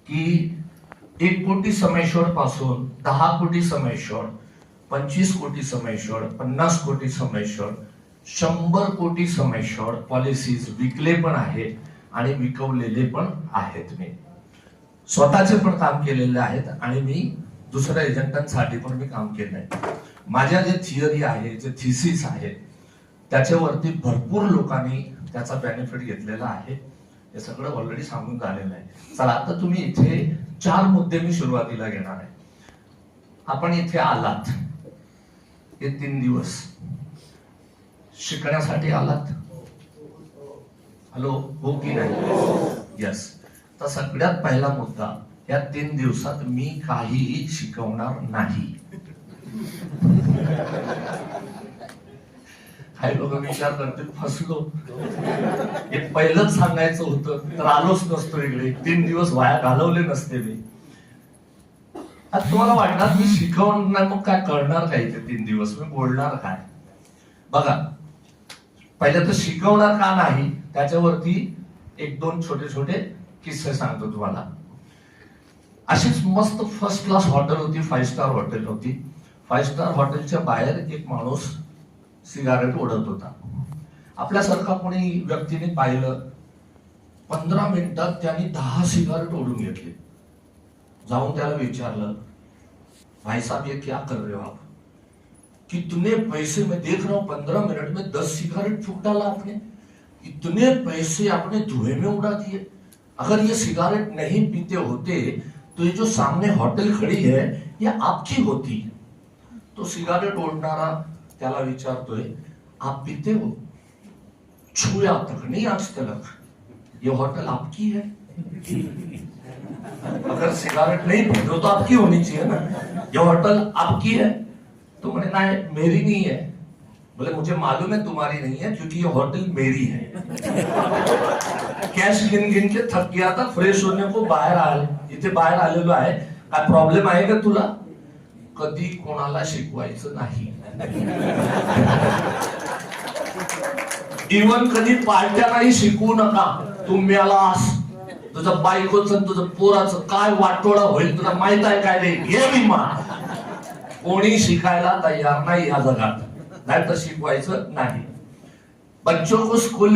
की 1 कोटी समेश्वर पासून 10 कोटी समेश्वर, 25 कोटी समेश्वर, 50 कोटी समेश्वर, 100 कोटी समेश्वर पॉलिसीज विकले पण आहेत आणि विकवलेले पण आहेत. मी स्वतःचे पण काम केलेले आहेत आणि मी दुसऱ्या एजंटांसाठी पण मी काम केलं आहे. माझ्या जे थिअरी आहे, जे थिसिस आहे, त्याच्यावरती भरपूर लोकांनी त्याचा बेनिफिट घेतलेला आहे. हे सगळं ऑलरेडी सांगून झालेलं आहे. चला आता तुम्ही इथे 4 मुद्दे मी सुरुवातीला घेणार आहे. आपण इथे आलात, हे 3 दिवस शिकण्यासाठी आलात? हॅलो, हो की नाही? यस. तर सगळ्यात पहिला मुद्दा, या 3 दिवसात मी काहीही शिकवणार नाही. काही लोक विचार करतील फसलो, हे पहिलंच सांगायचं होतं तर आलोच नसतो इकडे, 3 दिवस वाया घालवले नसते मी. आता तुम्हाला वाटणार मी शिकवणार, मग काय करणार काय ते 3 दिवस मी बोलणार काय? बघा, पहिलं तर शिकवणार का नाही त्याच्यावरती 1-2 छोटे छोटे किस्से सांगतो तुम्हाला. अशीच मस्त फर्स्ट क्लास हॉटेल होती, 5 स्टार हॉटेल होती. 5 स्टार हॉटेलच्या बाहेर एक माणूस सिगारेट ओढत होता. आपल्यासारखा कोणी व्यक्तीने पाहिलं, 15 मिनिटात त्यांनी 10 सिगारेट ओढून घेतले. जाऊन त्याला विचारलं, भाई साहब ये क्या कर रहे हो आप? कितने पैसे, मैं देख रहा हूं 15 मिनट में 10 सिगारेट फूक डाला आपने, इतने पैसे आपने धुएं में उड़ा दिए. अगर ये सिगारेट नहीं पीते होते तो ये जो सामने होटल खड़ी है ये आपकी होती. तो सिगारेट ओढणारा त्याला विचारतोय, आप पीते हो? छुआ तक नहीं आज तक, ये होटल आपकी है. अगर सिगारेट नहीं पीते हो तो आपकी होनी चाहिए ना, ये होटल आपकी है. तो मैंने ना, मेरी नहीं है. बोले मुझे मालूम है तुम्हारी नहीं है क्योंकि ये होटल मेरी है. कॅश गिन गिन के थक गया था, फ्रेश होने को बाहेर आले, इथे बाहेर आलेलो आहे. काय प्रॉब्लेम आहे का तुला? कधी कोणाला शिकवायचं नाही. इवन कधी पार्ट्यालाही शिकवू नका. तू मेलास, तुझं बायकोचं तुझं पोराचं काय वाटोळा होईल तुला माहित आहे काय रे? हे विमा कोणी शिकायला तयार नाही या जगात, नाही तर शिकवायचं नाही. बच्चों को स्कूल